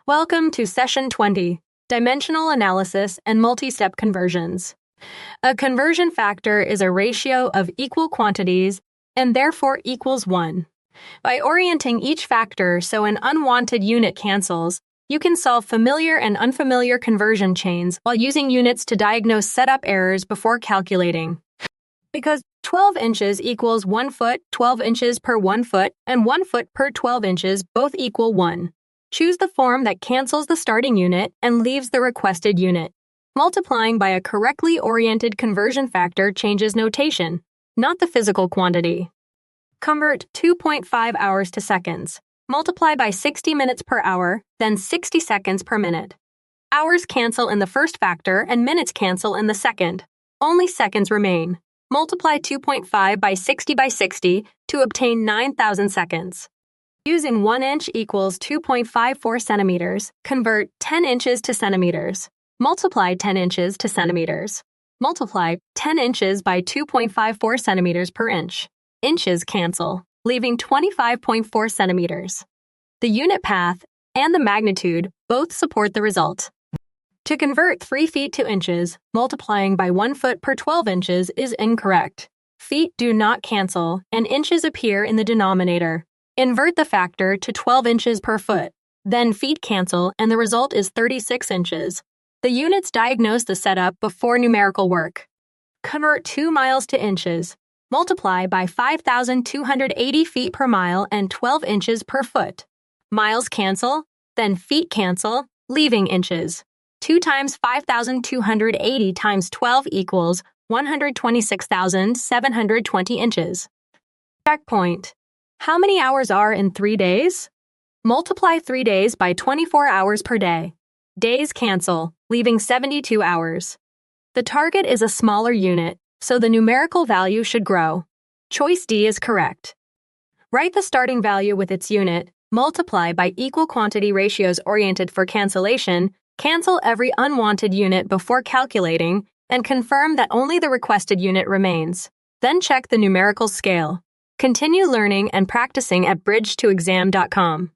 Welcome to Session 20, Dimensional Analysis and Multi-Step Conversions. A conversion factor is a ratio of equal quantities and therefore equals 1. By orienting each factor so an unwanted unit cancels, you can solve familiar and unfamiliar conversion chains while using units to diagnose setup errors before calculating. Because 12 inches equals 1 foot, 12 inches per 1 foot, and 1 foot per 12 inches both equal 1. Choose the form that cancels the starting unit and leaves the requested unit. Multiplying by a correctly oriented conversion factor changes notation, not the physical quantity. Convert 2.5 hours to seconds. Multiply by 60 minutes per hour, then 60 seconds per minute. Hours cancel in the first factor and minutes cancel in the second. Only seconds remain. Multiply 2.5 by 60 to obtain 9,000 seconds. Using 1 inch equals 2.54 centimeters, convert 10 inches to centimeters. Multiply 10 inches to centimeters. Multiply 10 inches by 2.54 centimeters per inch. Inches cancel, leaving 25.4 centimeters. The unit path and the magnitude both support the result. To convert 3 feet to inches, multiplying by 1 foot per 12 inches is incorrect. Feet do not cancel, and inches appear in the denominator. Invert the factor to 12 inches per foot. Then feet cancel, and the result is 36 inches. The units diagnose the setup before numerical work. Convert 2 miles to inches. Multiply by 5,280 feet per mile and 12 inches per foot. Miles cancel, then feet cancel, leaving inches. 2 times 5,280 times 12 equals 126,720 inches. Checkpoint. How many hours are in 3 days? Multiply 3 days by 24 hours per day. Days cancel, leaving 72 hours. The target is a smaller unit, so the numerical value should grow. Choice D is correct. Write the starting value with its unit, multiply by equal quantity ratios oriented for cancellation, cancel every unwanted unit before calculating, and confirm that only the requested unit remains. Then check the numerical scale. Continue learning and practicing at bridgetoexam.com.